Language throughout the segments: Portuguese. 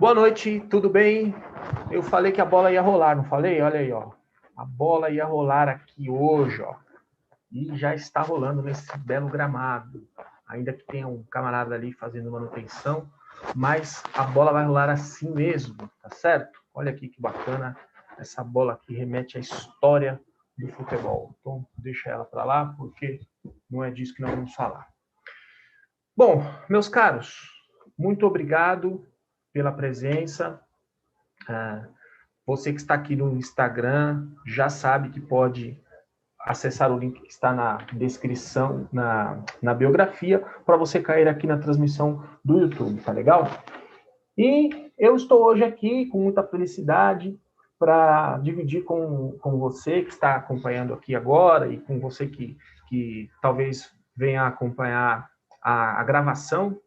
Boa noite, tudo bem? Eu falei que a bola ia rolar, não falei? Olha aí, ó. A bola ia rolar aqui hoje, ó. E já está rolando nesse belo gramado. Ainda que tenha um camarada ali fazendo manutenção, mas a bola vai rolar assim mesmo, tá certo? Olha aqui que bacana. Essa bola aqui remete à história do futebol. Então, deixa ela para lá, porque não é disso que nós vamos falar. Bom, meus caros, muito obrigado pela presença. Você que está aqui no Instagram já sabe que pode acessar o link que está na descrição, na biografia, para você cair aqui na transmissão do YouTube, tá legal? E eu estou hoje aqui com muita felicidade para dividir com você que está acompanhando aqui agora e com você que talvez venha acompanhar a gravação,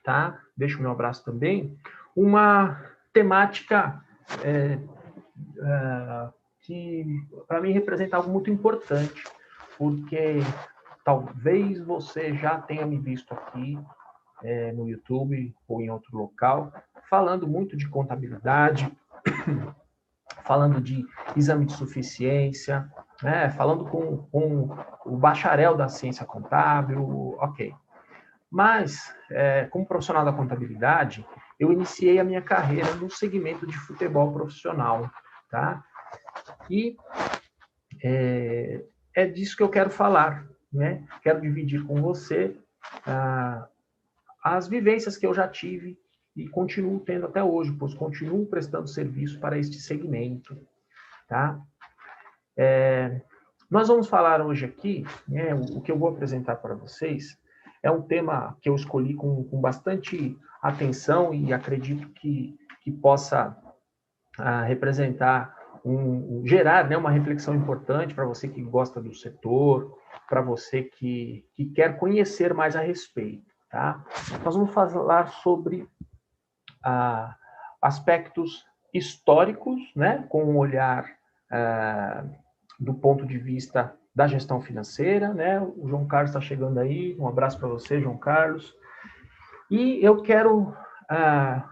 tá? Deixo o meu abraço também. Uma temática que para mim representa algo muito importante, porque talvez você já tenha me visto aqui no YouTube ou em outro local, falando muito de contabilidade, falando de exame de suficiência, né? Falando com o bacharel da ciência contábil, ok. Mas, como profissional da contabilidade, eu iniciei a minha carreira no segmento de futebol profissional, tá? E é disso que eu quero falar, né? Quero dividir com você as vivências que eu já tive e continuo tendo até hoje, pois continuo prestando serviço para este segmento, tá? Nós vamos falar hoje aqui, né, o que eu vou apresentar para vocês é um tema que eu escolhi com bastante atenção e acredito que possa representar gerar, né, uma reflexão importante para você que gosta do setor, para você que quer conhecer mais a respeito, tá? Nós vamos falar sobre aspectos históricos, né, com um olhar do ponto de vista da gestão financeira, né? O João Carlos está chegando aí, um abraço para você, João Carlos. E eu quero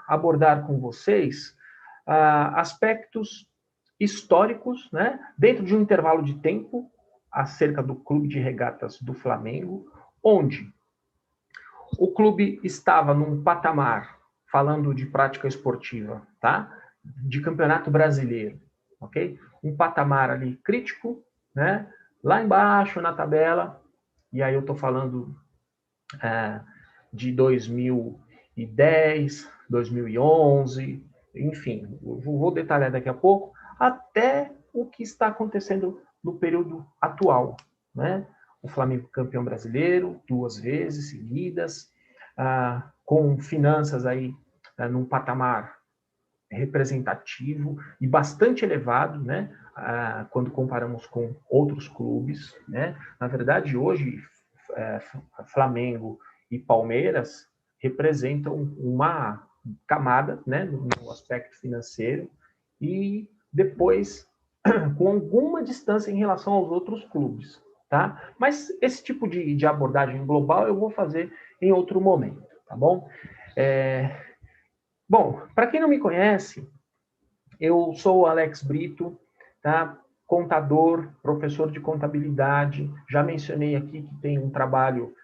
abordar com vocês aspectos históricos, né? Dentro de um intervalo de tempo, acerca do Clube de Regatas do Flamengo, onde o clube estava num patamar, falando de prática esportiva, tá? De campeonato brasileiro, ok? Um patamar ali crítico, né? Lá embaixo na tabela, e aí eu estou falando de 2010, 2011, enfim, vou detalhar daqui a pouco, até o que está acontecendo no período atual, né? O Flamengo campeão brasileiro, 2 vezes seguidas, com finanças aí num patamar representativo e bastante elevado, né? Quando comparamos com outros clubes, né? Na verdade, hoje, Flamengo e Palmeiras representam uma camada, né, no aspecto financeiro, e depois com alguma distância em relação aos outros clubes, tá? Mas esse tipo de abordagem global eu vou fazer em outro momento, tá bom? Bom, para quem não me conhece, eu sou o Alex Brito, tá? Contador, professor de contabilidade. Já mencionei aqui que tem um trabalho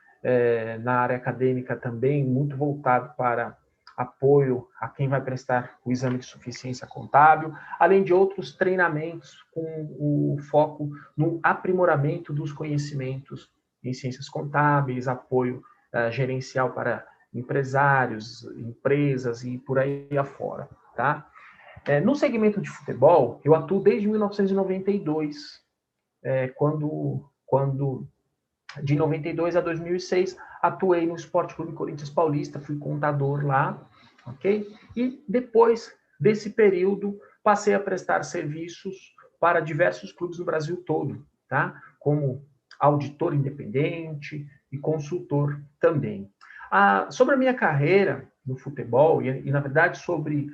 na área acadêmica também, muito voltado para apoio a quem vai prestar o exame de suficiência contábil, além de outros treinamentos com o foco no aprimoramento dos conhecimentos em ciências contábeis, apoio gerencial para empresários, empresas e por aí afora, tá? No segmento de futebol, eu atuo desde 1992, quando de 92 a 2006, atuei no Esporte Clube Corinthians Paulista, fui contador lá, ok? E depois desse período, passei a prestar serviços para diversos clubes no Brasil todo, tá? Como auditor independente e consultor também. Sobre a minha carreira no futebol e na verdade, sobre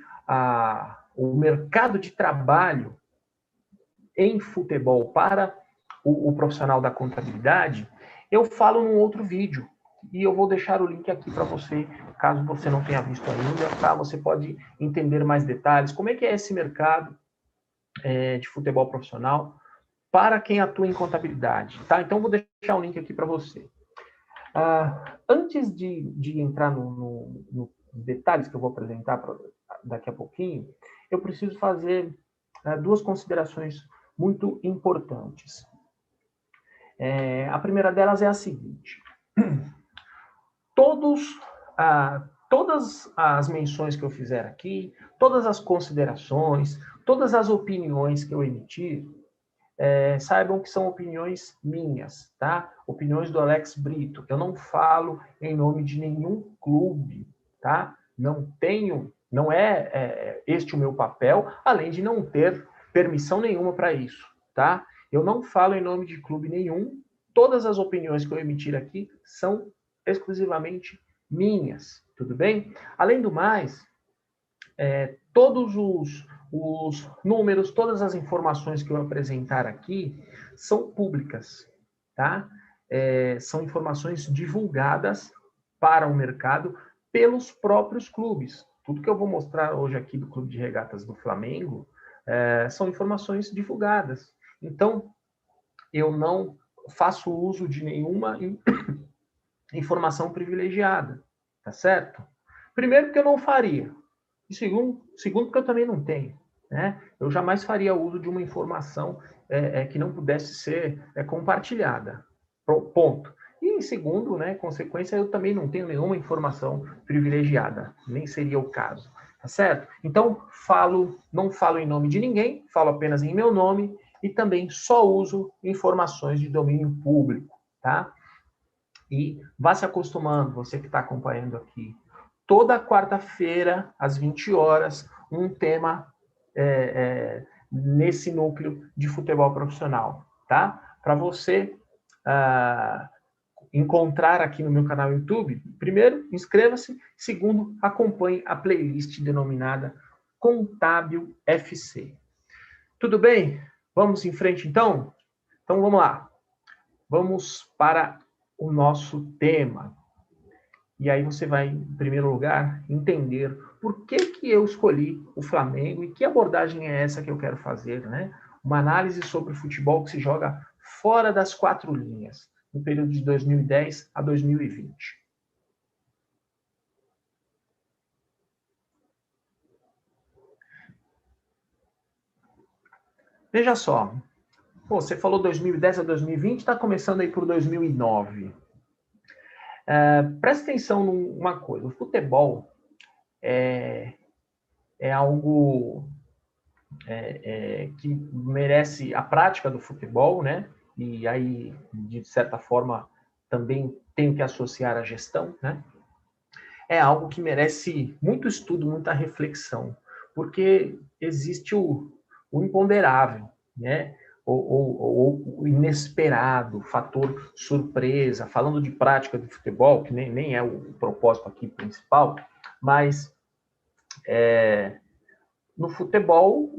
o mercado de trabalho em futebol para o profissional da contabilidade, eu falo num outro vídeo, e eu vou deixar o link aqui para você, caso você não tenha visto ainda, tá? Você pode entender mais detalhes, como é que é esse mercado de futebol profissional para quem atua em contabilidade, tá? Então, vou deixar o link aqui para você. Antes de entrar nos detalhes que eu vou apresentar daqui a pouquinho, eu preciso fazer duas considerações muito importantes. A primeira delas é a seguinte: todas as menções que eu fizer aqui, todas as considerações, todas as opiniões que eu emitir, saibam que são opiniões minhas, tá? Opiniões do Alex Brito. Eu não falo em nome de nenhum clube, tá? Não é este o meu papel, além de não ter permissão nenhuma para isso, tá? Eu não falo em nome de clube nenhum. Todas as opiniões que eu emitir aqui são exclusivamente minhas, tudo bem? Além do mais, todos os números, todas as informações que eu apresentar aqui são públicas, tá? São informações divulgadas para o mercado pelos próprios clubes. Tudo que eu vou mostrar hoje aqui do Clube de Regatas do Flamengo são informações divulgadas. Então, eu não faço uso de nenhuma informação privilegiada, tá certo? Primeiro, porque eu não faria. E segundo, porque eu também não tenho. Né? Eu jamais faria uso de uma informação que não pudesse ser compartilhada. Ponto. E segundo, né, consequência, eu também não tenho nenhuma informação privilegiada. Nem seria o caso. Tá certo? Então, não falo em nome de ninguém, falo apenas em meu nome e também só uso informações de domínio público. Tá? E vá se acostumando, você que está acompanhando aqui. Toda quarta-feira, às 20 horas, um tema nesse núcleo de futebol profissional, tá? Para você encontrar aqui no meu canal YouTube, primeiro, inscreva-se. Segundo, acompanhe a playlist denominada Contábil FC. Tudo bem? Vamos em frente, então? Então, vamos lá. Vamos para o nosso tema. E aí você vai, em primeiro lugar, entender por que eu escolhi o Flamengo e que abordagem é essa que eu quero fazer, né? Uma análise sobre o futebol que se joga fora das quatro linhas, no período de 2010 a 2020. Veja só, você falou 2010 a 2020, está começando aí por 2009. Presta atenção numa coisa, o futebol é algo que merece a prática do futebol, né? E aí, de certa forma, também tenho que associar a gestão, né? É algo que merece muito estudo, muita reflexão, porque existe o imponderável, né? O inesperado, o fator surpresa. Falando de prática do futebol, que nem é o propósito aqui principal, mas no futebol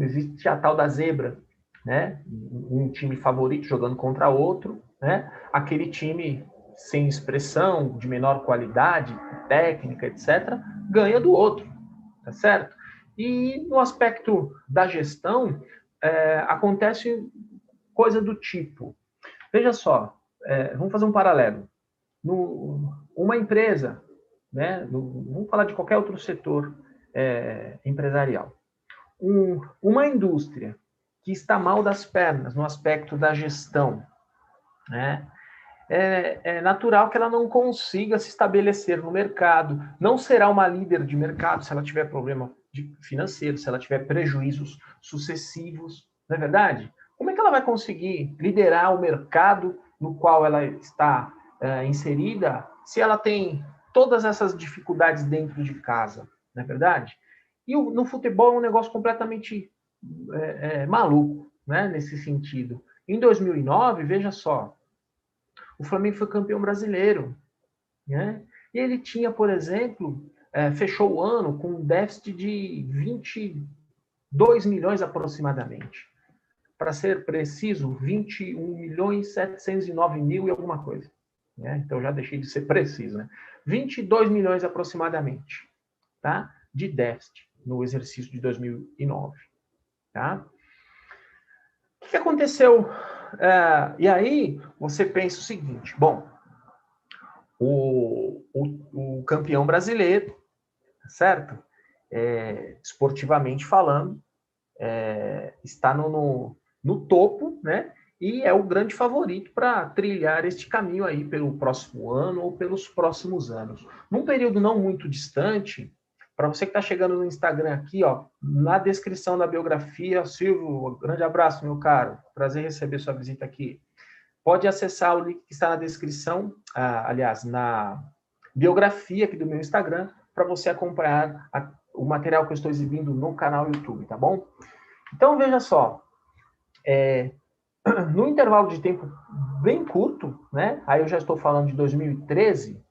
existe a tal da zebra, né? Um time favorito jogando contra outro, né? Aquele time sem expressão, de menor qualidade, técnica, etc., ganha do outro, tá certo? E no aspecto da gestão, acontece coisa do tipo, veja só, vamos fazer um paralelo. Uma empresa, né? Vamos falar de qualquer outro setor empresarial. Uma indústria que está mal das pernas no aspecto da gestão, né? É natural que ela não consiga se estabelecer no mercado, não será uma líder de mercado se ela tiver problema financeiro, se ela tiver prejuízos sucessivos, não é verdade? Como é que ela vai conseguir liderar o mercado no qual ela está inserida se ela tem todas essas dificuldades dentro de casa, não é verdade? E no futebol é um negócio completamente maluco, né, nesse sentido. Em 2009, veja só, o Flamengo foi campeão brasileiro, né? E ele tinha, por exemplo, fechou o ano com um déficit de 22 milhões aproximadamente. Para ser preciso, 21 milhões 709 mil e alguma coisa. né? Então já deixei de ser preciso, né? 22 milhões aproximadamente, tá? De déficit no exercício de 2009, tá? O que aconteceu? E aí você pensa o seguinte, bom, o campeão brasileiro, certo? Esportivamente falando, está no topo, né? E é o grande favorito para trilhar este caminho aí pelo próximo ano ou pelos próximos anos. Num período não muito distante, para você que está chegando no Instagram aqui, ó, na descrição da biografia, Silvio, grande abraço, meu caro, prazer receber sua visita aqui. Pode acessar o link que está na descrição, aliás, na biografia aqui do meu Instagram, para você acompanhar o material que eu estou exibindo no canal YouTube, tá bom? Então, veja só, no intervalo de tempo bem curto, né? Aí eu já estou falando de 2013,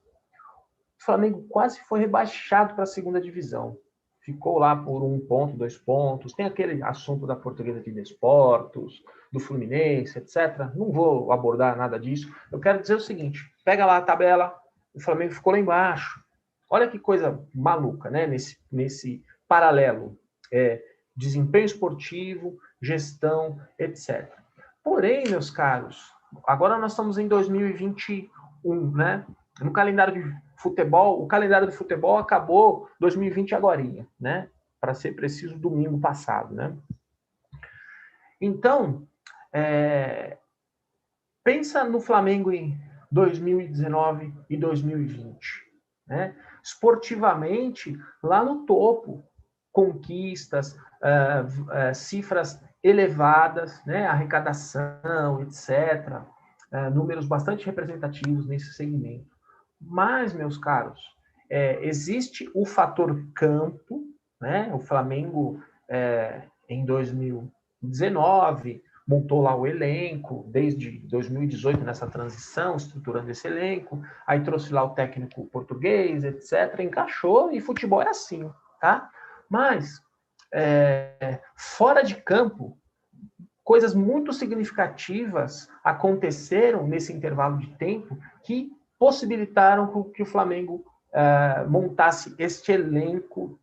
o Flamengo quase foi rebaixado para a segunda divisão. Ficou lá por 1 ponto, 2 pontos. Tem aquele assunto da Portuguesa de Desportos, do Fluminense, etc. Não vou abordar nada disso. Eu quero dizer o seguinte: pega lá a tabela, o Flamengo ficou lá embaixo. Olha que coisa maluca, né? Nesse paralelo. Desempenho esportivo, gestão, etc. Porém, meus caros, agora nós estamos em 2021, né? No calendário de futebol, o calendário de futebol acabou 2020 agorinha, né? Para ser preciso, domingo passado, né? Então, pensa no Flamengo em 2019 e 2020, né? Esportivamente, lá no topo, conquistas, cifras elevadas, né? Arrecadação, etc. Números bastante representativos nesse segmento. Mas, meus caros, existe o fator campo, né? O Flamengo, em 2019, montou lá o elenco, desde 2018, nessa transição, estruturando esse elenco, aí trouxe lá o técnico português, etc., encaixou, e futebol é assim, tá? Mas, fora de campo, coisas muito significativas aconteceram nesse intervalo de tempo que possibilitaram que o Flamengo montasse este elenco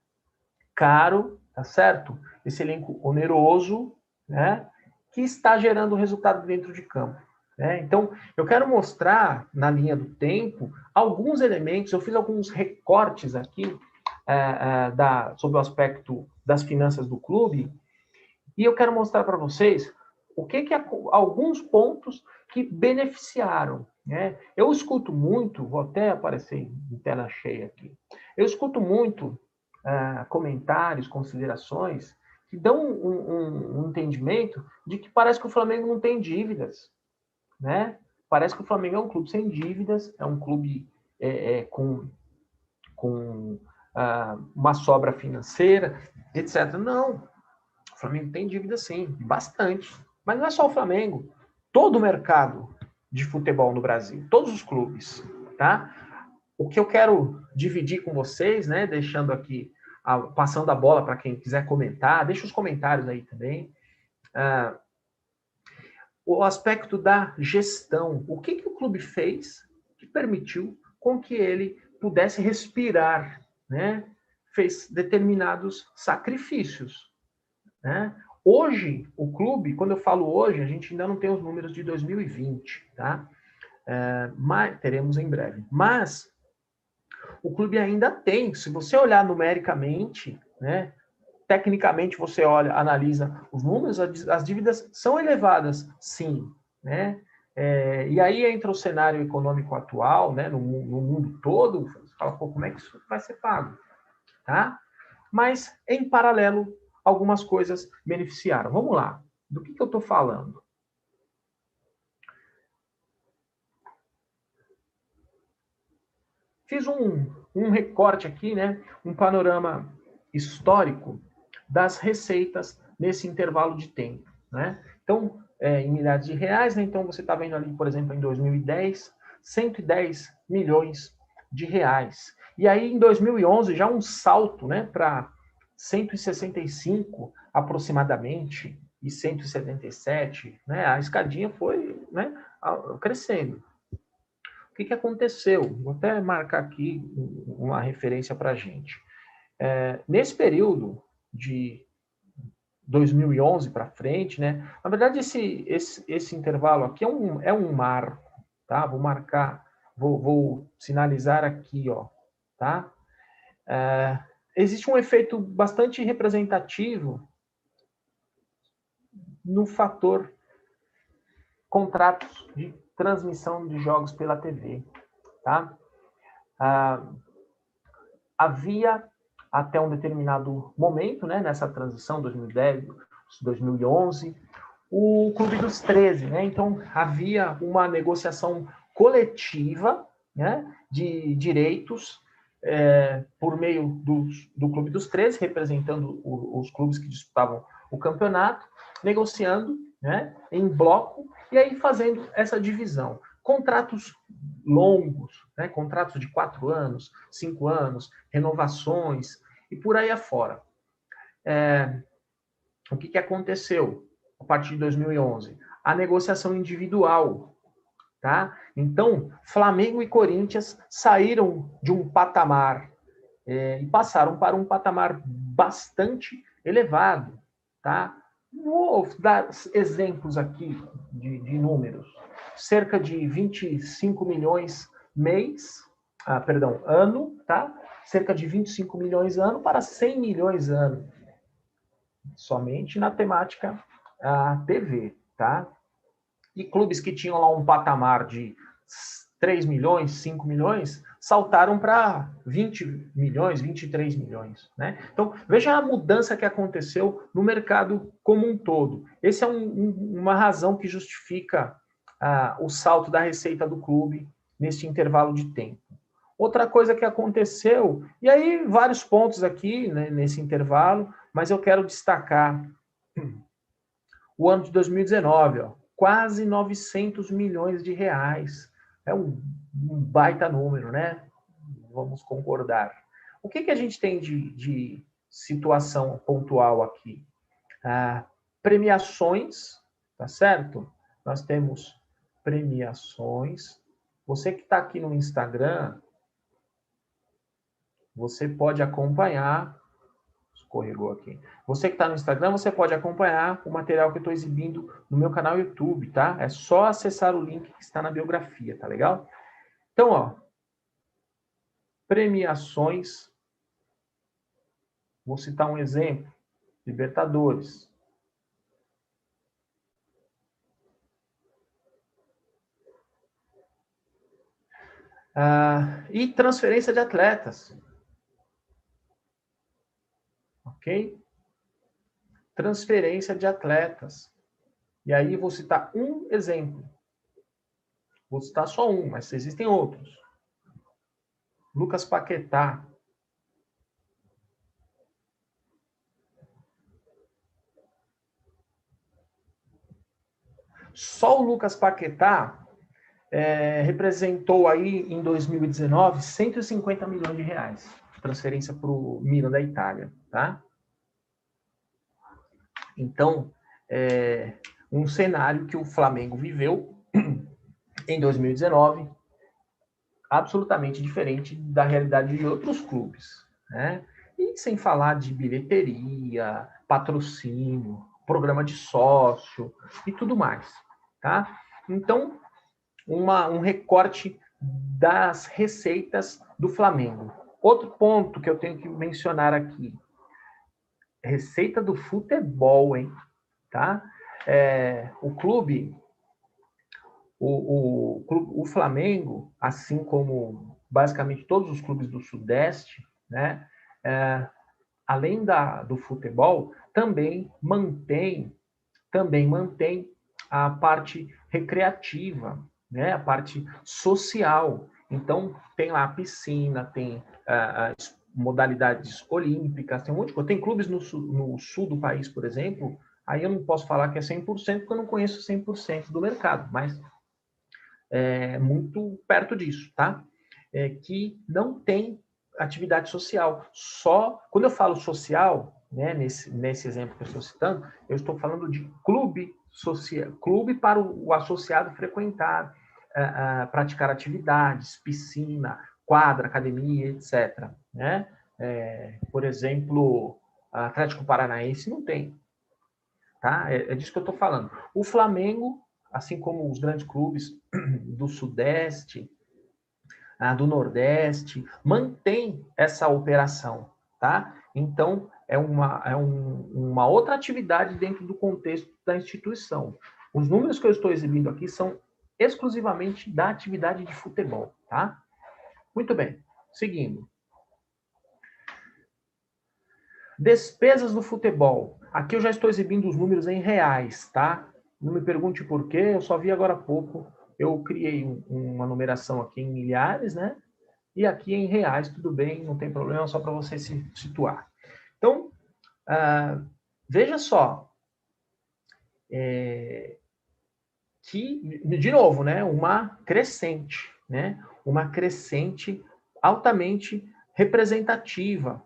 caro, tá certo? Esse elenco oneroso, né? Que está gerando resultado dentro de campo. Né? Então, eu quero mostrar, na linha do tempo, alguns elementos, eu fiz alguns recortes aqui sobre o aspecto das finanças do clube, e eu quero mostrar para vocês alguns pontos que beneficiaram. Né? Eu escuto muito, vou até aparecer em tela cheia aqui, eu escuto muito comentários, considerações, que dão um entendimento de que parece que o Flamengo não tem dívidas. Né? Parece que o Flamengo é um clube sem dívidas, é um clube com uma sobra financeira, etc. Não, o Flamengo tem dívida sim, bastante. Mas não é só o Flamengo. Todo o mercado de futebol no Brasil, todos os clubes, tá? O que eu quero dividir com vocês, né, deixando aqui, passando a bola para quem quiser comentar, deixa os comentários aí também. O aspecto da gestão. O que o clube fez que permitiu com que ele pudesse respirar, né? Fez determinados sacrifícios. Né? Hoje, o clube, quando eu falo hoje, a gente ainda não tem os números de 2020, tá? Mas teremos em breve. Mas o clube ainda tem, se você olhar numericamente, né? Tecnicamente você olha, analisa os números, as dívidas são elevadas, sim, né? E aí entra o cenário econômico atual, né? No mundo todo, você fala, pô, como é que isso vai ser pago, tá? Mas em paralelo algumas coisas beneficiaram. Vamos lá. Do que eu estou falando? Fiz um recorte aqui, né? Um panorama histórico das receitas nesse intervalo de tempo. Né? Então, em milhares de reais, né? Então você está vendo ali, por exemplo, em 2010, 110 milhões de reais. E aí, em 2011, já um salto, né, para 165 aproximadamente, e 177, né? A escadinha foi, né, crescendo. O que aconteceu? Vou até marcar aqui uma referência para a gente. Nesse período de 2011 para frente, né? Na verdade, esse intervalo aqui é um marco, tá? Vou marcar, vou sinalizar aqui, ó, tá? Existe um efeito bastante representativo no fator contratos de transmissão de jogos pela TV, tá? Havia até um determinado momento, né, nessa transição 2010, 2011, o Clube dos 13, né? Então havia uma negociação coletiva, né, de direitos por meio do Clube dos 13, representando os clubes que disputavam o campeonato, negociando, né, em bloco e aí fazendo essa divisão. Contratos longos, né, contratos de 4 anos, 5 anos, renovações e por aí afora. O que aconteceu a partir de 2011? A negociação individual, tá? Então, Flamengo e Corinthians saíram de um patamar e passaram para um patamar bastante elevado, tá? Vou dar exemplos aqui de números. Cerca de 25 milhões ano, tá? Cerca de 25 milhões ano para 100 milhões ano. Somente na temática TV, tá? E clubes que tinham lá um patamar de 3 milhões, 5 milhões, saltaram para 20 milhões, 23 milhões, né? Então, veja a mudança que aconteceu no mercado como um todo. Essa é uma razão que justifica o salto da receita do clube neste intervalo de tempo. Outra coisa que aconteceu, e aí vários pontos aqui, né, nesse intervalo, mas eu quero destacar o ano de 2019, ó, quase 900 milhões de reais. É um baita número, né? Vamos concordar. O que a gente tem de situação pontual aqui? Premiações, tá certo? Nós temos premiações. Você que está aqui no Instagram, você pode acompanhar. Escorregou aqui. Você que está no Instagram, você pode acompanhar o material que eu estou exibindo no meu canal YouTube, tá? É só acessar o link que está na biografia, tá legal? Então, ó, premiações. Vou citar um exemplo. Libertadores. E transferência de atletas. Ok? Transferência de atletas. E aí vou citar um exemplo. Vou citar só um, mas existem outros. Lucas Paquetá. Só o Lucas Paquetá representou aí em 2019 150 milhões de reais. Transferência para o Milan da Itália, tá? Então, um cenário que o Flamengo viveu em 2019 absolutamente diferente da realidade de outros clubes, né? E sem falar de bilheteria, patrocínio, programa de sócio e tudo mais, tá? Então, um recorte das receitas do Flamengo. Outro ponto que eu tenho que mencionar aqui, receita do futebol, hein? Tá? O clube, o Flamengo, assim como basicamente todos os clubes do Sudeste, né? Além do futebol, também mantém a parte recreativa, né? A parte social. Então, tem lá a piscina, tem as modalidades olímpicas, tem um monte de coisa. Tem clubes no sul do país, por exemplo, aí eu não posso falar que é 100%, porque eu não conheço 100% do mercado, mas é muito perto disso, tá? Que não tem atividade social. Só, quando eu falo social, né, nesse exemplo que eu estou citando, eu estou falando de clube social, clube para o associado frequentar, praticar atividades, piscina, quadra, academia, etc. Né? Por exemplo, Atlético Paranaense não tem. Tá? É disso que eu estou falando. O Flamengo, assim como os grandes clubes do Sudeste, do Nordeste, mantém essa operação. Tá? Então, é uma outra atividade dentro do contexto da instituição. Os números que eu estou exibindo aqui são exclusivamente da atividade de futebol. Tá? Muito bem, seguindo. Despesas do futebol. Aqui eu já estou exibindo os números em reais, tá? Não me pergunte por quê, eu só vi agora há pouco. Eu criei uma numeração aqui em milhares, né? E aqui em reais, tudo bem, não tem problema, só para você se situar. Então, veja só, que, de novo, né? Uma crescente, né? Uma crescente altamente representativa.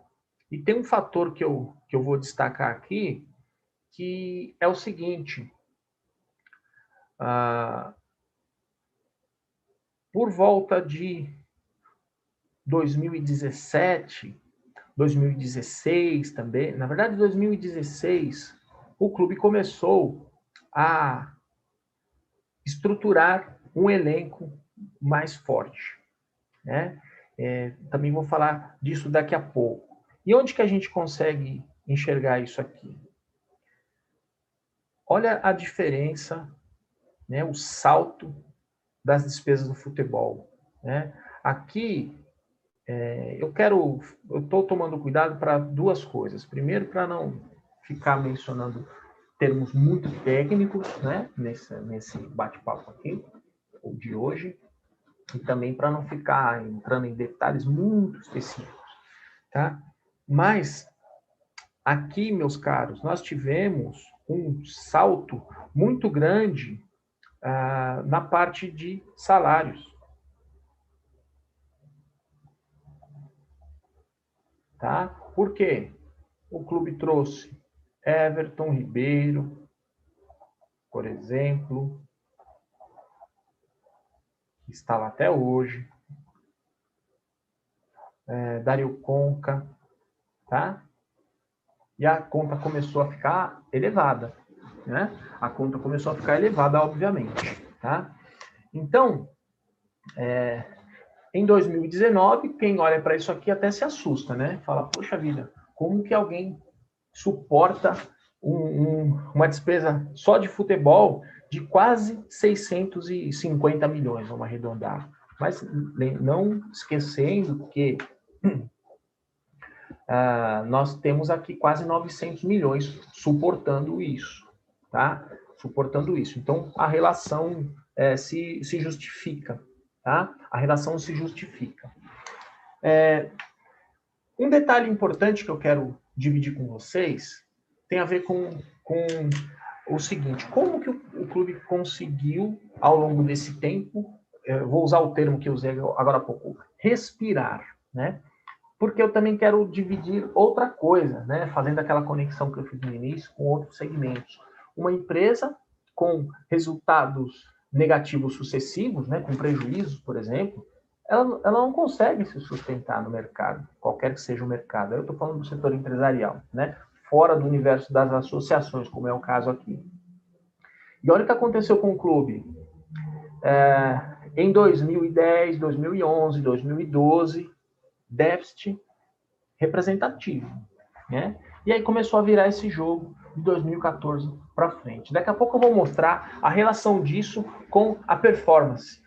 E tem um fator que eu vou destacar aqui, que é o seguinte. Por volta de 2017, 2016 também, na verdade 2016, o clube começou a estruturar um elenco mais forte, né? Também vou falar disso daqui a pouco. E onde que a gente consegue enxergar isso aqui? Olha a diferença, né, o salto das despesas do futebol. Né? Aqui, eu estou tomando cuidado para duas coisas. Primeiro, para não ficar mencionando termos muito técnicos, né, nesse bate-papo aqui, de hoje, e também para não ficar entrando em detalhes muito específicos. Tá? Mas, aqui, meus caros, nós tivemos um salto muito grande na parte de salários. Tá? Por quê? O clube trouxe Everton Ribeiro, por exemplo, que está lá até hoje, Dario Conca, tá? E a conta começou a ficar elevada, né? A conta começou a ficar elevada, obviamente, tá? Então, em 2019, quem olha para isso aqui até se assusta, né? Fala, poxa vida, como que alguém suporta uma despesa só de futebol de quase 650 milhões, vamos arredondar. Mas não esquecendo que nós temos aqui quase 900 milhões suportando isso, tá? Suportando isso. Então, a relação se justifica, tá? A relação se justifica. Um detalhe importante que eu quero dividir com vocês tem a ver com o seguinte: como que o clube conseguiu, ao longo desse tempo, vou usar o termo que eu usei agora há pouco, respirar, né? Porque eu também quero dividir outra coisa, né? Fazendo aquela conexão que eu fiz no início com outros segmentos. Uma empresa com resultados negativos sucessivos, né? Com prejuízos, por exemplo, ela não consegue se sustentar no mercado, qualquer que seja o mercado. Eu estou falando do setor empresarial, né? Fora do universo das associações, como é o caso aqui. E olha o que aconteceu com o clube. Em 2010, 2011, 2012, déficit representativo, né? E aí começou a virar esse jogo de 2014 para frente. Daqui a pouco eu vou mostrar a relação disso com a performance,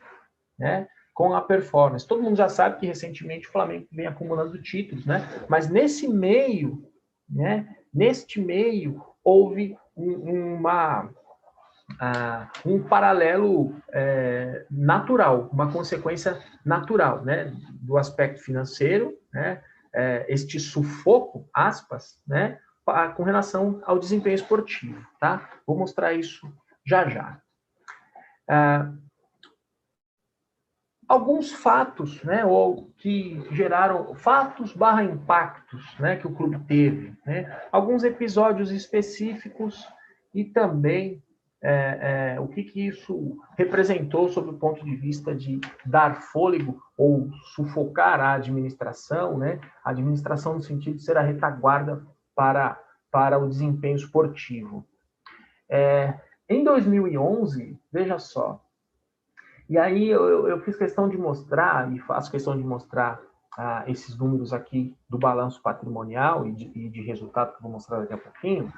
né? Com a performance. Todo mundo já sabe que recentemente o Flamengo vem acumulando títulos, né? Mas nesse meio, né? Neste meio houve um paralelo natural, uma consequência natural, né? Do aspecto financeiro, né? Este sufoco, aspas, né? Com relação ao desempenho esportivo, tá? Vou mostrar isso já já. Alguns fatos, né, ou que geraram fatos / impactos, né, que o clube teve, né, alguns episódios específicos e também o que isso representou sob o ponto de vista de dar fôlego ou sufocar a administração, né? A administração no sentido de ser a retaguarda para o desempenho esportivo. Em 2011, veja só, e aí eu fiz questão de mostrar, e faço questão de mostrar esses números aqui do balanço patrimonial e de resultado que eu vou mostrar daqui a pouquinho,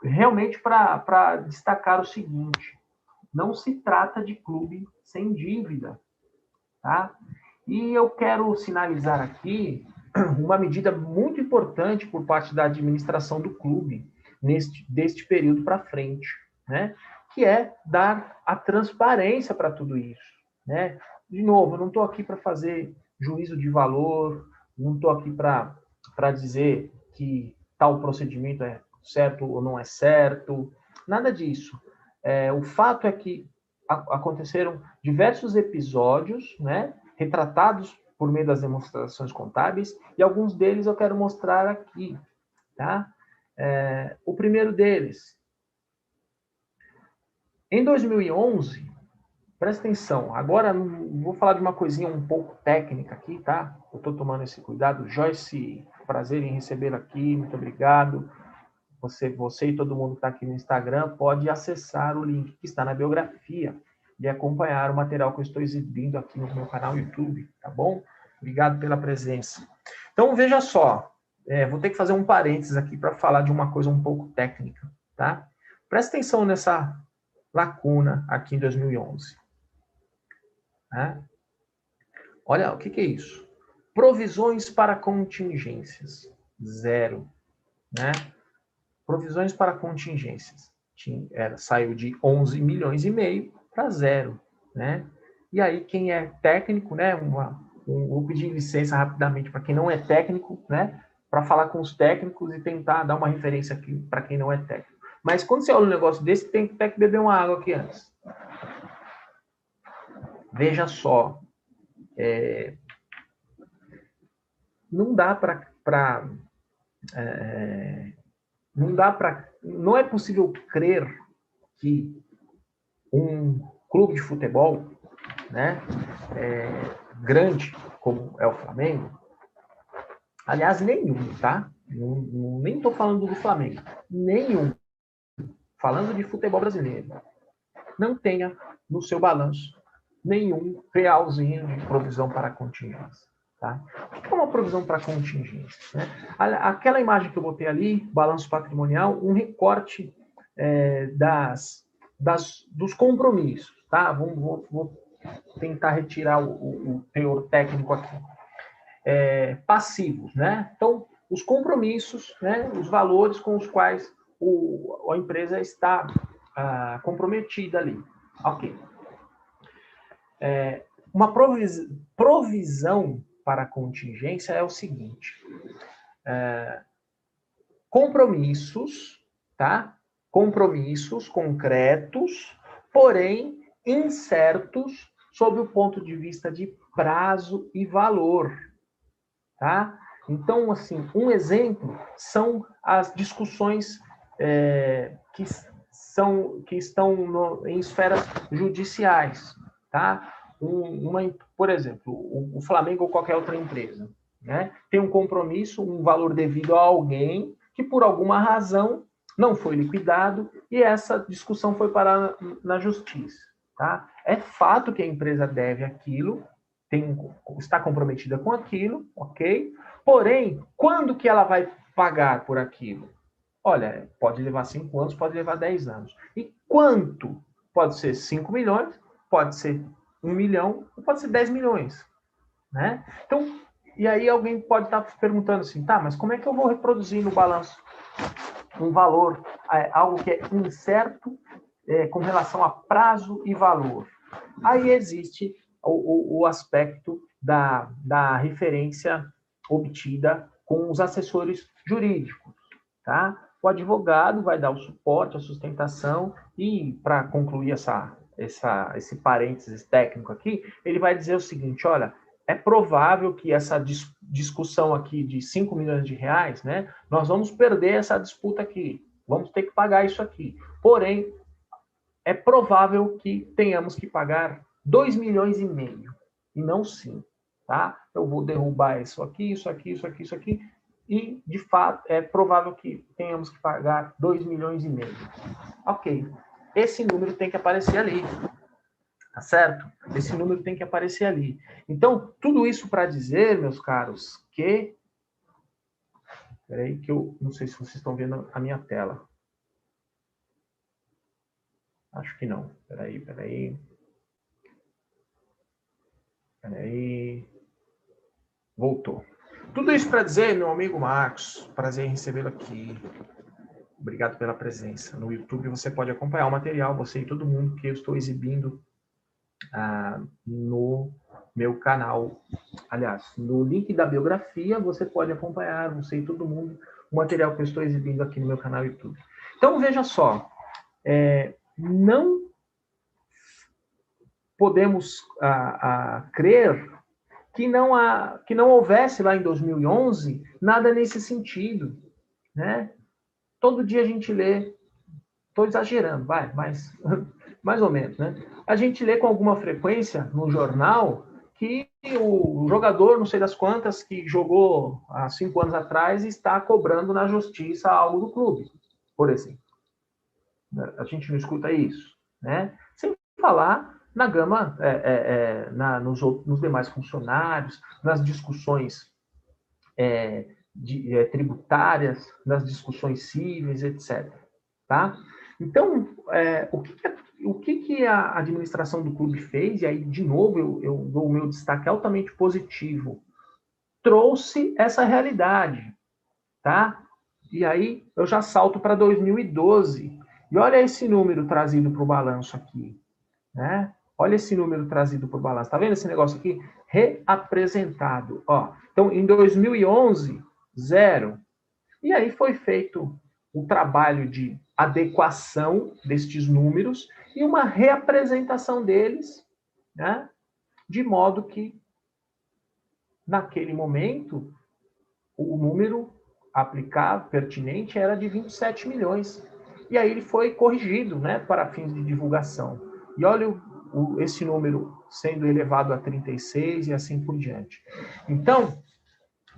realmente para destacar o seguinte: não se trata de clube sem dívida, tá? E eu quero sinalizar aqui uma medida muito importante por parte da administração do clube deste período para frente, né? Que é dar a transparência para tudo isso, né? De novo, eu não estou aqui para fazer juízo de valor, não estou aqui para dizer que tal procedimento é certo ou não é certo, nada disso. O fato é que aconteceram diversos episódios, né, retratados por meio das demonstrações contábeis, e alguns deles eu quero mostrar aqui, tá? O primeiro deles, em 2011, presta atenção, agora vou falar de uma coisinha um pouco técnica aqui, tá? Eu estou tomando esse cuidado. Joyce, prazer em recebê-la aqui, muito obrigado. Você e todo mundo que está aqui no Instagram pode acessar o link que está na biografia e acompanhar o material que eu estou exibindo aqui no meu canal YouTube, tá bom? Obrigado pela presença. Então, veja só, vou ter que fazer um parênteses aqui para falar de uma coisa um pouco técnica, tá? Presta atenção nessa lacuna aqui em 2011. Né? Olha, o que é isso? Provisões para contingências, 0, né? Provisões para contingências. Saiu de 11 milhões e meio para 0, né? E aí, quem é técnico, né? Vou pedir licença rapidamente para quem não é técnico, né? Para falar com os técnicos e tentar dar uma referência aqui para quem não é técnico. Mas quando você olha um negócio desse, tem que beber uma água aqui antes. Veja só. Não dá para não é possível crer que um clube de futebol, né, grande como é o Flamengo, aliás, nenhum, tá? Nem estou falando do Flamengo, nenhum, falando de futebol brasileiro, não tenha no seu balanço nenhum realzinho de provisão para contingência. Tá? O que é uma provisão para contingência? Né? Aquela imagem que eu botei ali, balanço patrimonial, um recorte dos compromissos. Tá? Vou tentar retirar o teor técnico aqui. Passivos. Né? Então, os compromissos, né? Os valores com os quais a empresa está comprometida ali. Ok. Uma provisão para contingência é o seguinte: compromissos, tá? Compromissos concretos, porém incertos sob o ponto de vista de prazo e valor, tá? Então, assim, um exemplo são as discussões que estão em esferas judiciais, tá? Por exemplo, o Flamengo ou qualquer outra empresa, né, tem um compromisso, um valor devido a alguém que por alguma razão não foi liquidado e essa discussão foi parar na justiça, tá? É fato que a empresa deve aquilo, está comprometida com aquilo, ok? Porém, quando que ela vai pagar por aquilo? Olha, pode levar 5 anos, pode levar 10 anos. E quanto? Pode ser 5 milhões, pode ser 1 milhão, ou pode ser 10 milhões. Né? Então, e aí alguém pode estar perguntando assim, tá, mas como é que eu vou reproduzir no balanço um valor, algo que é incerto com relação a prazo e valor? Aí existe o aspecto da referência obtida com os assessores jurídicos, tá? O advogado vai dar o suporte, a sustentação e, para concluir esse parênteses técnico aqui, ele vai dizer o seguinte: olha, é provável que essa discussão aqui de 5 milhões de reais, né, nós vamos perder essa disputa aqui. vamos ter que pagar isso aqui. Porém, é provável que tenhamos que pagar 2,5 milhões, e não 5, tá? Eu vou derrubar isso aqui, isso aqui, isso aqui, isso aqui, e, de fato, é provável que tenhamos que pagar 2,5 milhões. Ok, esse número tem que aparecer ali, tá certo? Esse número tem que aparecer ali. Então, tudo isso para dizer, meus caros, que... Peraí que eu não sei se vocês estão vendo a minha tela. Acho que não. Peraí. Voltou. Tudo isso para dizer, meu amigo Marcos, prazer em recebê-lo aqui. Obrigado pela presença. No YouTube você pode acompanhar o material, você e todo mundo que eu estou exibindo no meu canal. Aliás, no link da biografia você pode acompanhar, você e todo mundo, o material que eu estou exibindo aqui no meu canal YouTube. Então, veja só, não podemos crer que não houvesse lá em 2011 nada nesse sentido, né? Todo dia a gente lê, estou exagerando, mas mais ou menos, né? A gente lê com alguma frequência no jornal que o jogador, não sei das quantas, que jogou há 5 anos atrás, está cobrando na justiça algo do clube, por exemplo. A gente não escuta isso, né? Sem falar na gama, nos demais funcionários, nas discussões tributárias, nas discussões cíveis, etc. Tá? Então, o que a administração do clube fez, e aí, de novo, eu dou o meu destaque altamente positivo, trouxe essa realidade, tá? E aí, eu já salto para 2012, e olha esse número trazido para o balanço aqui, né? Olha esse número trazido para o balanço. Tá vendo esse negócio aqui? Reapresentado. Ó. Então, em 2011, 0. E aí foi feito o trabalho de adequação destes números e uma reapresentação deles, né? De modo que, naquele momento, o número aplicado, pertinente, era de 27 milhões. E aí ele foi corrigido, né, para fins de divulgação. E olha esse número sendo elevado a 36 e assim por diante. Então,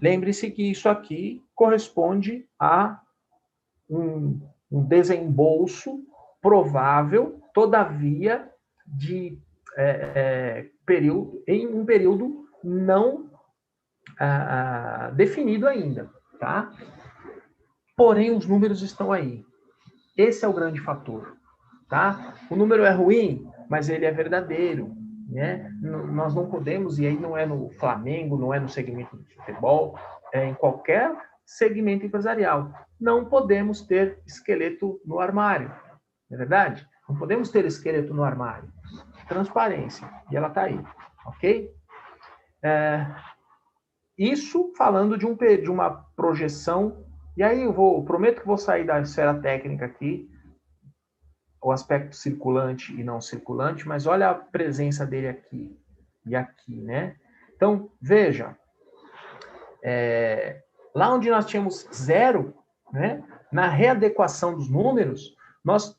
lembre-se que isso aqui corresponde a um desembolso provável, todavia, em um período não definido ainda, tá? Porém, os números estão aí. Esse é o grande fator, tá? O número é ruim, mas ele é verdadeiro, né? Nós não podemos, e aí não é no Flamengo, não é no segmento de futebol, é em qualquer segmento empresarial. Não podemos ter esqueleto no armário, não é verdade? Não podemos ter esqueleto no armário. Transparência, e ela está aí, ok? Isso falando de uma projeção, e aí prometo que vou sair da esfera técnica aqui, o aspecto circulante e não circulante, mas olha a presença dele aqui e aqui, né? Então, veja, lá onde nós tínhamos 0, né, na readequação dos números, nós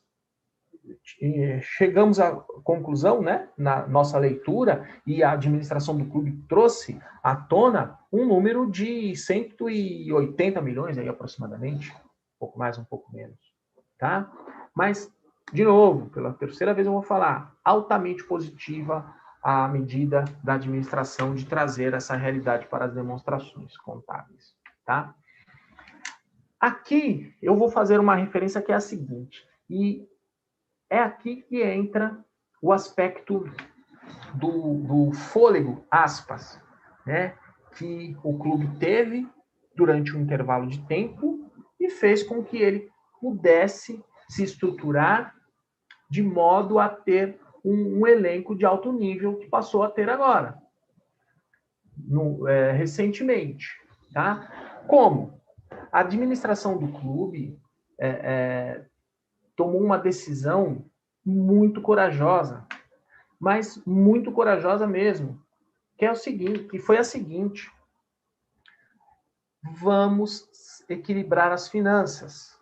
chegamos à conclusão, né, na nossa leitura, e a administração do clube trouxe à tona um número de 180 milhões, aí, aproximadamente, um pouco mais, um pouco menos, tá? Mas, de novo, pela terceira vez eu vou falar, altamente positiva a medida da administração de trazer essa realidade para as demonstrações contábeis, tá? Aqui eu vou fazer uma referência que é a seguinte, e é aqui que entra o aspecto do fôlego, aspas, né, que o clube teve durante um intervalo de tempo e fez com que ele pudesse se estruturar de modo a ter um elenco de alto nível que passou a ter agora, recentemente. Tá? Como? A administração do clube tomou uma decisão muito corajosa, mas muito corajosa mesmo, que foi a seguinte: vamos equilibrar as finanças.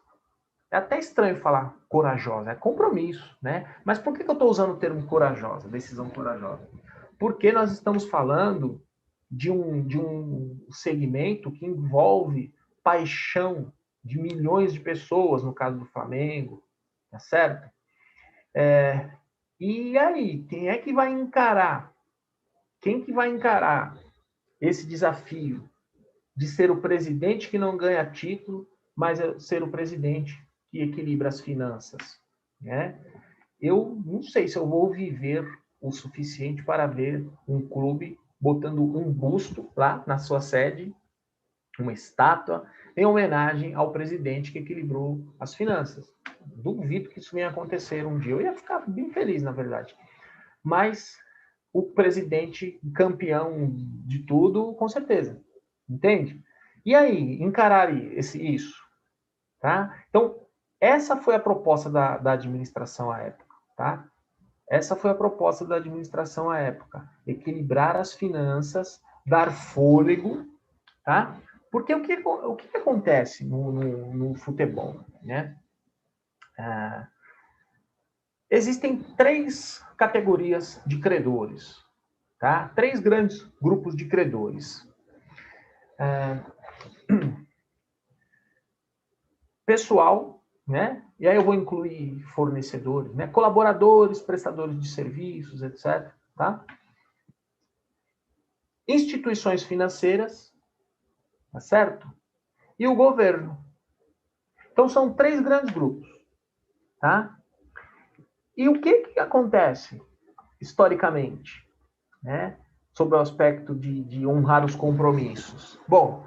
É até estranho falar corajosa, é compromisso, né? Mas por que eu estou usando o termo corajosa, decisão corajosa? Porque nós estamos falando de um segmento que envolve paixão de milhões de pessoas, no caso do Flamengo, tá certo? E aí, quem é que vai encarar? Quem que vai encarar esse desafio de ser o presidente que não ganha título, mas ser o presidente que equilibra as finanças, né? Eu não sei se eu vou viver o suficiente para ver um clube botando um busto lá na sua sede, uma estátua, em homenagem ao presidente que equilibrou as finanças. Duvido que isso venha acontecer um dia. Eu ia ficar bem feliz, na verdade. Mas o presidente campeão de tudo, com certeza. Entende? E aí, encarar isso, tá? Então, essa foi a proposta da administração à época, tá? Essa foi a proposta da administração à época. Equilibrar as finanças, dar fôlego, tá? Porque o que acontece no futebol, né? Existem 3 categorias de credores, tá? 3 grandes grupos de credores. Pessoal, né? E aí eu vou incluir fornecedores, né? Colaboradores, prestadores de serviços, etc. Tá? Instituições financeiras, tá certo? E o governo. Então são 3 grandes grupos, tá? E o que acontece historicamente, né? Sobre o aspecto de honrar os compromissos. Bom,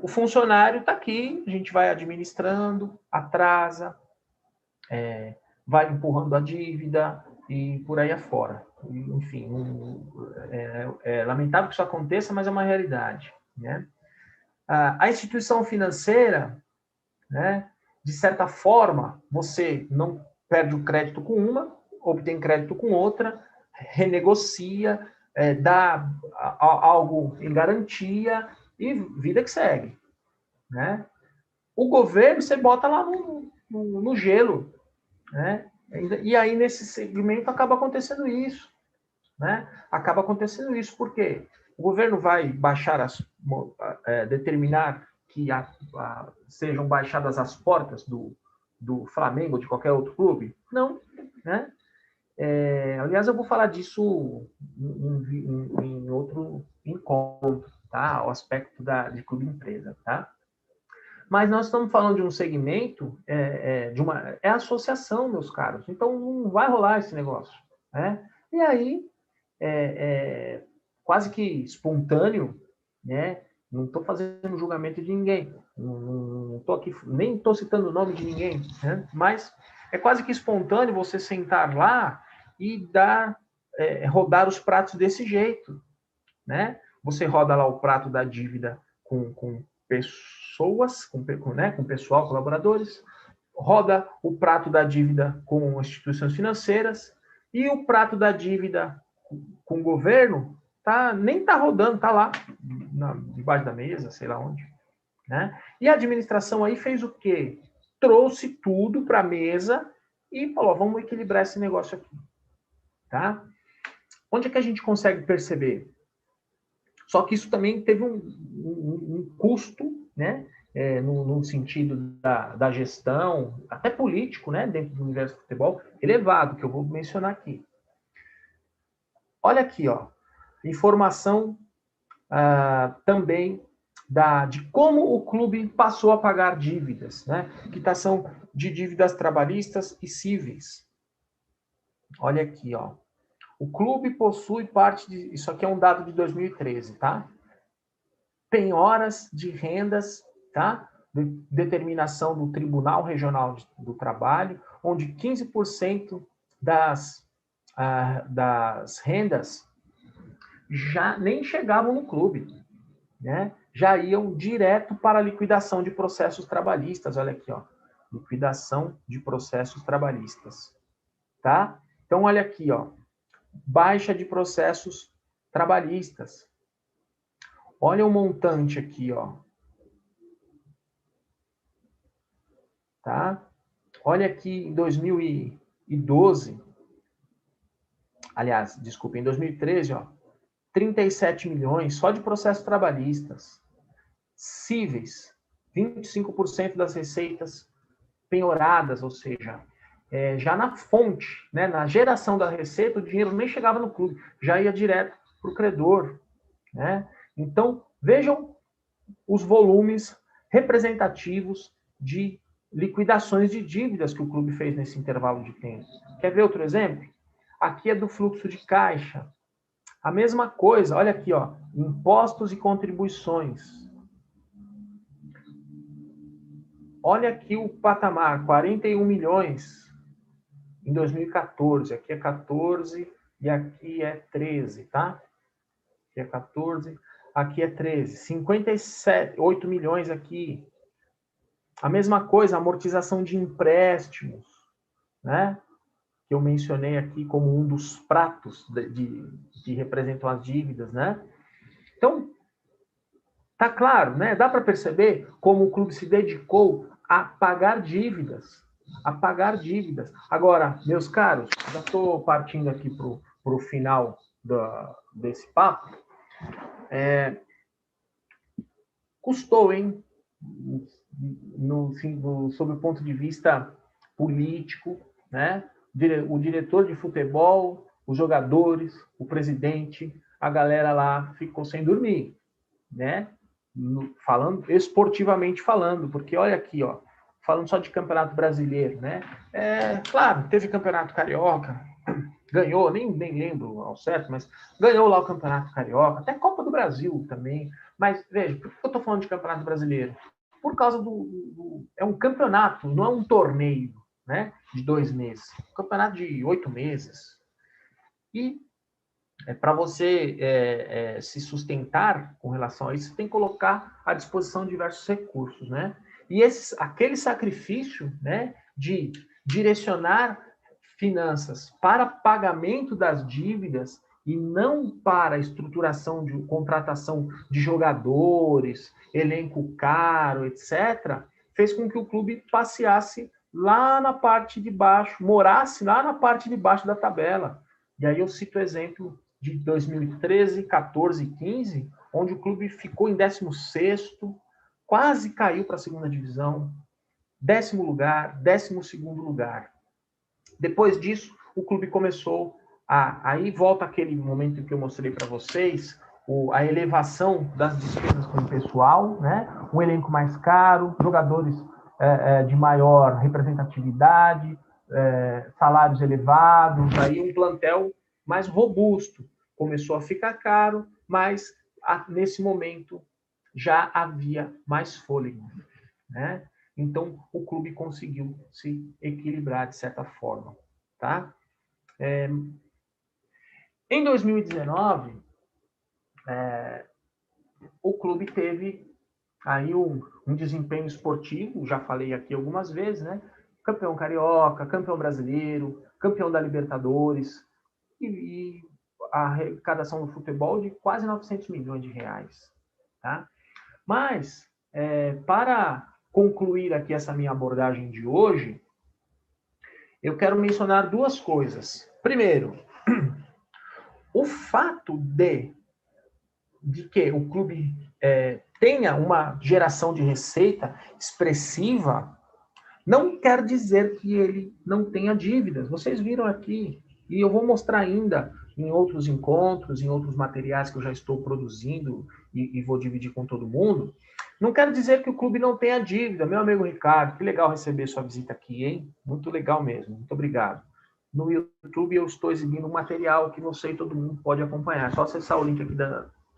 o funcionário está aqui, a gente vai administrando, atrasa, vai empurrando a dívida e por aí afora. Enfim, é lamentável que isso aconteça, mas é uma realidade, né? A instituição financeira, né, de certa forma, você não perde o crédito com uma, obtém crédito com outra, renegocia, dá algo em garantia e vida que segue, né? O governo você bota lá no gelo, né? E aí, nesse segmento, acaba acontecendo isso, né? Acaba acontecendo isso, porque o governo vai baixar determinar que sejam baixadas as portas do Flamengo ou de qualquer outro clube? Não, né? Aliás, eu vou falar disso em outro encontro, tá? O aspecto de clube-empresa, tá? Mas nós estamos falando de um segmento, é associação, meus caros. Então, não vai rolar esse negócio, né? E aí, quase que espontâneo, né? Não estou fazendo julgamento de ninguém, não estou aqui, nem estou citando o nome de ninguém, né? Mas é quase que espontâneo você sentar lá e rodar os pratos desse jeito, né? Você roda lá o prato da dívida com pessoas, né, com pessoal, colaboradores, roda o prato da dívida com instituições financeiras e o prato da dívida com o governo nem tá rodando, tá lá debaixo da mesa, sei lá onde, né? E a administração aí fez o quê? Trouxe tudo para a mesa e falou, vamos equilibrar esse negócio aqui, tá? Onde é que a gente consegue perceber? Só que isso também teve um custo, né? No sentido da gestão, até político, né? Dentro do universo do futebol, elevado, que eu vou mencionar aqui. Olha aqui, ó. Informação também de como o clube passou a pagar dívidas, né? Quitação de dívidas trabalhistas e cíveis. Olha aqui, ó. O clube possui parte de... Isso aqui é um dado de 2013, tá? Penhoras de rendas, tá? Determinação do Tribunal Regional do Trabalho, onde 15% das rendas já nem chegavam no clube, né? Já iam direto para a liquidação de processos trabalhistas. Olha aqui, ó. Liquidação de processos trabalhistas, tá? Então, olha aqui, ó. Baixa de processos trabalhistas. Olha o montante aqui, ó. Tá? Olha aqui em 2012, aliás, desculpa, em 2013, ó, 37 milhões só de processos trabalhistas. Cíveis, 25% das receitas penhoradas, ou seja, já na fonte, né, na geração da receita, o dinheiro nem chegava no clube, já ia direto para o credor. Né? Então, vejam os volumes representativos de liquidações de dívidas que o clube fez nesse intervalo de tempo. Quer ver outro exemplo? Aqui é do fluxo de caixa. A mesma coisa, olha aqui, ó, impostos e contribuições. Olha aqui o patamar, 41 milhões em 2014. Aqui é 14 e aqui é 13, tá? Aqui é 14, aqui é 13. 57, 8 milhões aqui. A mesma coisa, amortização de empréstimos, né? Que eu mencionei aqui como um dos pratos que representam as dívidas, né? Então, tá claro, né? Dá para perceber como o clube se dedicou a pagar dívidas, a pagar dívidas. Agora, meus caros, já estou partindo aqui para o final desse papo. Custou, hein? Sob o ponto de vista político, né? O diretor de futebol, os jogadores, o presidente, a galera lá ficou sem dormir, né? Falando esportivamente falando, porque olha aqui, ó, falando só de campeonato brasileiro, né? Claro, teve campeonato carioca, ganhou, nem lembro ao certo, mas ganhou lá o campeonato carioca, até Copa do Brasil também. Mas veja, por que eu estou falando de campeonato brasileiro? Por causa é um campeonato, não é um torneio, né? De 2 meses, um campeonato de 8 meses. E para você se sustentar com relação a isso, você tem que colocar à disposição diversos recursos, né? E aquele sacrifício, né, de direcionar finanças para pagamento das dívidas e não para estruturação de contratação de jogadores, elenco caro, etc., fez com que o clube passeasse lá na parte de baixo, morasse lá na parte de baixo da tabela. E aí eu cito o exemplo de 2013, 14 e 15, onde o clube ficou em 16º, quase caiu para a segunda divisão, 10º lugar, 12º lugar. Depois disso, o clube começou aí volta aquele momento que eu mostrei para vocês, a elevação das despesas com o pessoal, né? Um elenco mais caro, jogadores de maior representatividade, salários elevados, aí um plantel mais robusto. Começou a ficar caro, mas nesse momento já havia mais fôlego, né? Então, o clube conseguiu se equilibrar de certa forma, tá? Em 2019, o clube teve aí um desempenho esportivo, já falei aqui algumas vezes, né? Campeão carioca, campeão brasileiro, campeão da Libertadores e a arrecadação do futebol de quase 900 milhões de reais, tá? Mas, para concluir aqui essa minha abordagem de hoje, eu quero mencionar duas coisas. Primeiro, o fato de que o clube tenha uma geração de receita expressiva não quer dizer que ele não tenha dívidas. Vocês viram aqui, e eu vou mostrar ainda em outros encontros, em outros materiais que eu já estou produzindo e vou dividir com todo mundo. Não quero dizer que o clube não tenha dívida. Meu amigo Ricardo, que legal receber sua visita aqui, hein? Muito legal mesmo, muito obrigado. No YouTube eu estou exibindo um material que você e todo mundo pode acompanhar. É só acessar o link aqui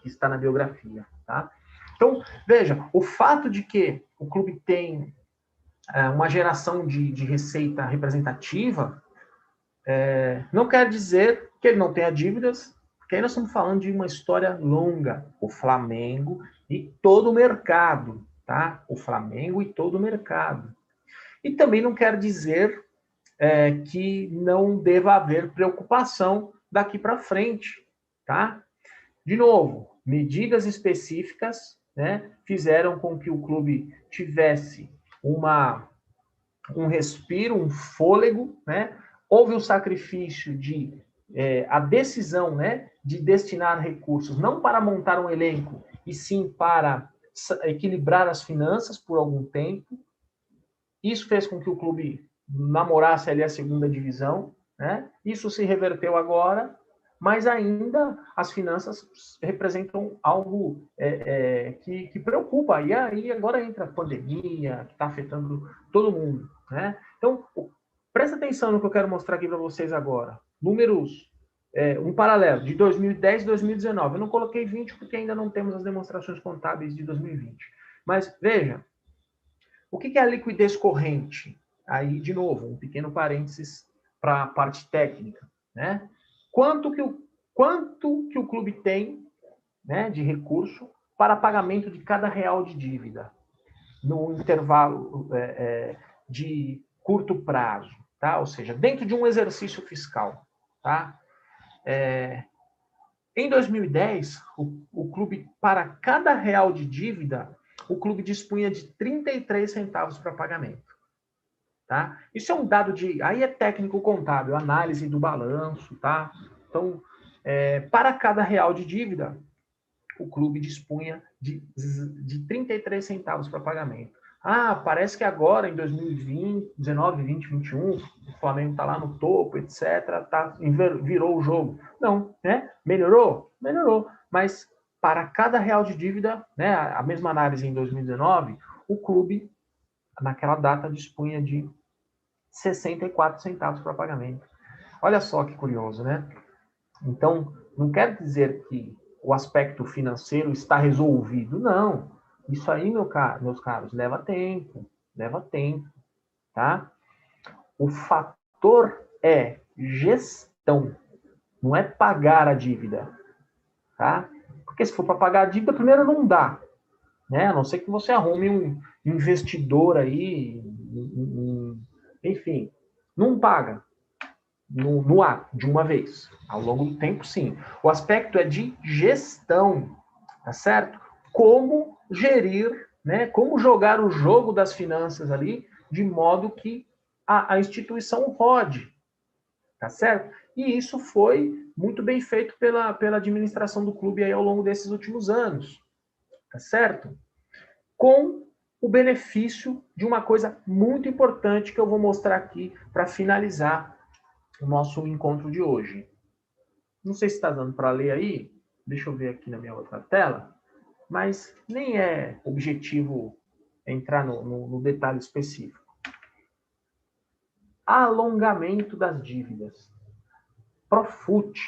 que está na biografia, tá? Então, veja, o fato de que o clube tem uma geração de receita representativa não quer dizer que ele não tenha dívidas, porque aí nós estamos falando de uma história longa. O Flamengo e todo o mercado, tá? O Flamengo e todo o mercado. E também não quer dizer que não deva haver preocupação daqui para frente, tá? De novo, medidas específicas, né, fizeram com que o clube tivesse uma um respiro, um fôlego, né? Houve um sacrifício a decisão, né, de destinar recursos não para montar um elenco, e sim para equilibrar as finanças por algum tempo. Isso fez com que o clube namorasse ali a segunda divisão, né? Isso se reverteu agora, mas ainda as finanças representam algo que preocupa. E aí agora entra a pandemia, que está afetando todo mundo, né? Então, presta atenção no que eu quero mostrar aqui para vocês agora. Números, um paralelo de 2010 e 2019. Eu não coloquei 20 porque ainda não temos as demonstrações contábeis de 2020. Mas veja, o que é a liquidez corrente? Aí, de novo, um pequeno parênteses para a parte técnica, né? Quanto que o clube tem, né, de recurso para pagamento de cada real de dívida no intervalo de curto prazo, tá? Ou seja, dentro de um exercício fiscal, tá? Em 2010, o clube, para cada real de dívida, o clube dispunha de 33 centavos para pagamento. Tá? Isso é um dado aí é técnico contábil, análise do balanço, tá? Então, para cada real de dívida, o clube dispunha de 33 centavos para pagamento. Ah, parece que agora, em 2020, 19, 20, 21, o Flamengo está lá no topo, etc., virou o jogo. Não, né? Melhorou? Melhorou. Mas para cada real de dívida, né, a mesma análise em 2019, o clube, naquela data, dispunha de 64 centavos para pagamento. Olha só que curioso, né? Então, não quer dizer que o aspecto financeiro está resolvido, não. Isso aí, meus caros, leva tempo, tá? O fator é gestão, não é pagar a dívida, tá? Porque se for para pagar a dívida, primeiro não dá, né? A não ser que você arrume um investidor aí, enfim, não paga no ato, de uma vez. Ao longo do tempo, sim. O aspecto é de gestão, tá certo? Como gerir, né? Como jogar o jogo das finanças ali de modo que a instituição rode, tá certo? E isso foi muito bem feito pela administração do clube aí ao longo desses últimos anos, tá certo? Com o benefício de uma coisa muito importante que eu vou mostrar aqui para finalizar o nosso encontro de hoje. Não sei se está dando para ler aí, deixa eu ver aqui na minha outra tela, mas nem é objetivo entrar no detalhe específico. Alongamento das dívidas. Profut.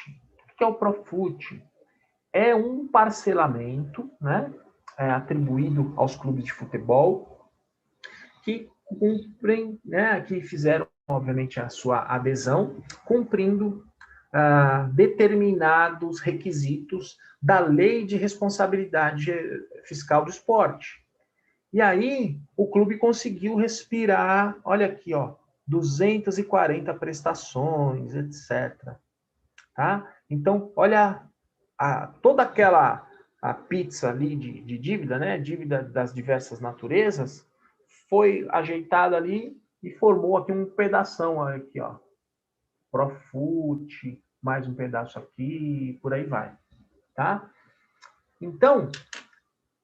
O que é o Profut? É um parcelamento, né, atribuído aos clubes de futebol que cumprem, né, que fizeram, obviamente, a sua adesão, cumprindo determinados requisitos da Lei de Responsabilidade Fiscal do Esporte. E aí, o clube conseguiu respirar, olha aqui, ó, 240 prestações, etc. Tá? Então, olha toda aquela pizza ali de dívida, né? Dívida das diversas naturezas, foi ajeitada ali e formou aqui um pedação, olha aqui, ó. Profut, mais um pedaço aqui, por aí vai, tá? Então,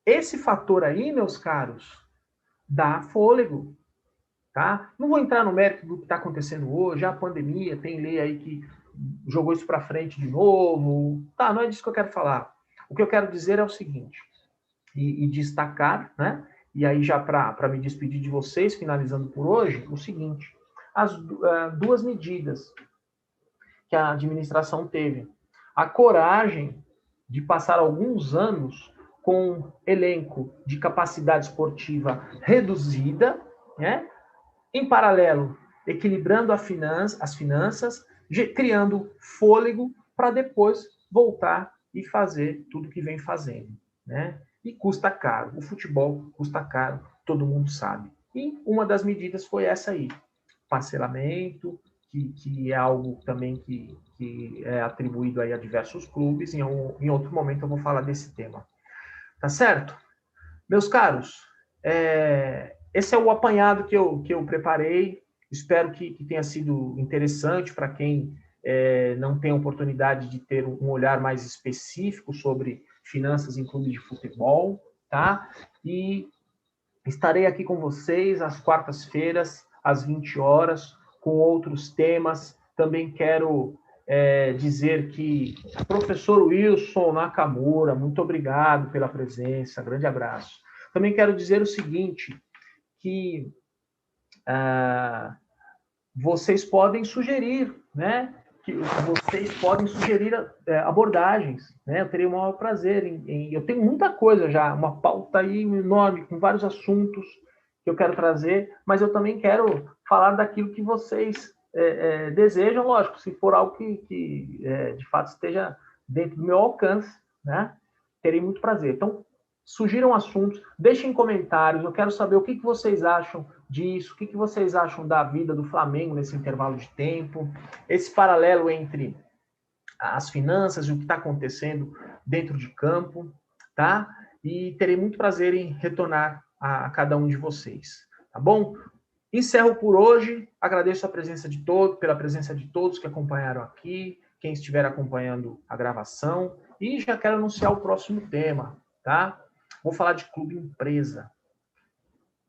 esse fator aí, meus caros, dá fôlego, tá? Não vou entrar no mérito do que está acontecendo hoje, a pandemia, tem lei aí que jogou isso para frente de novo, tá? Não é disso que eu quero falar. O que eu quero dizer é o seguinte, e destacar, né? E aí já para me despedir de vocês, finalizando por hoje, o seguinte, as duas medidas que a administração teve. A coragem de passar alguns anos com elenco de capacidade esportiva reduzida, né? Em paralelo, equilibrando as finanças, criando fôlego para depois voltar e fazer tudo que vem fazendo, né? E custa caro. O futebol custa caro, todo mundo sabe. E uma das medidas foi essa aí, parcelamento, que é algo também que é atribuído aí a diversos clubes. Em outro momento eu vou falar desse tema. Tá certo? Meus caros, esse é o apanhado que eu preparei. Espero que tenha sido interessante para quem não tem a oportunidade de ter um olhar mais específico sobre finanças em clube de futebol, tá? E estarei aqui com vocês às quartas-feiras, às 20 horas, com outros temas. Também quero dizer que professor Wilson Nakamura, muito obrigado pela presença, grande abraço. Também quero dizer o seguinte, que vocês podem sugerir, né? Que vocês podem sugerir abordagens, né? Eu teria o maior prazer eu tenho muita coisa já, uma pauta aí enorme, com vários assuntos que eu quero trazer, mas eu também quero falar daquilo que vocês desejam, lógico, se for algo que de fato esteja dentro do meu alcance, né? Terei muito prazer. Então, sugiram assuntos, deixem comentários, eu quero saber o que vocês acham disso, o que vocês acham da vida do Flamengo nesse intervalo de tempo, esse paralelo entre as finanças e o que está acontecendo dentro de campo, tá? E terei muito prazer em retornar a cada um de vocês, tá bom? Encerro por hoje, agradeço a presença de todos, pela presença de todos que acompanharam aqui, quem estiver acompanhando a gravação, e já quero anunciar o próximo tema, tá? Vou falar de clube empresa.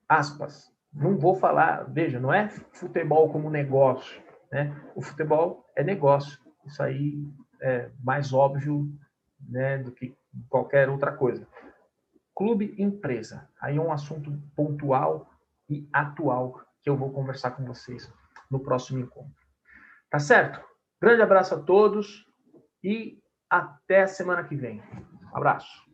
Aspas. Não vou falar, veja, não é futebol como negócio, né? O futebol é negócio. Isso aí é mais óbvio, né, do que qualquer outra coisa. Clube empresa. Aí é um assunto pontual e atual que eu vou conversar com vocês no próximo encontro. Tá certo? Grande abraço a todos e até a semana que vem. Um abraço.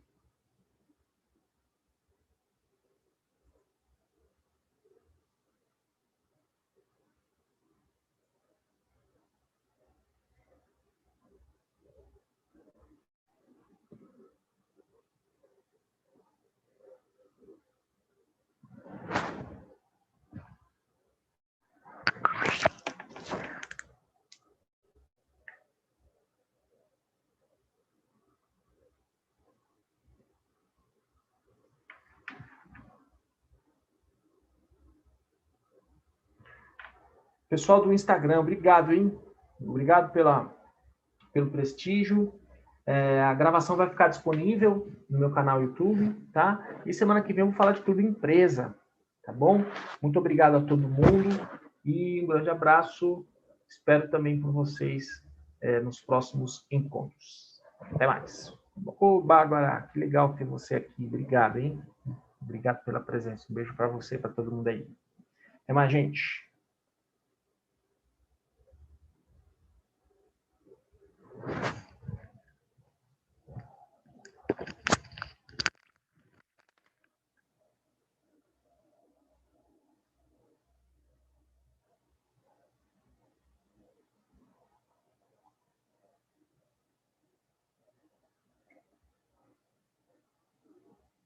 Pessoal do Instagram, obrigado, hein? Obrigado pelo prestígio. A gravação vai ficar disponível no meu canal YouTube, tá? E semana que vem eu vou falar de tudo empresa, tá bom? Muito obrigado a todo mundo e um grande abraço. Espero também por vocês nos próximos encontros. Até mais. Ô, Bárbara, que legal ter você aqui. Obrigado, hein? Obrigado pela presença. Um beijo para você, para todo mundo aí. Até mais, gente.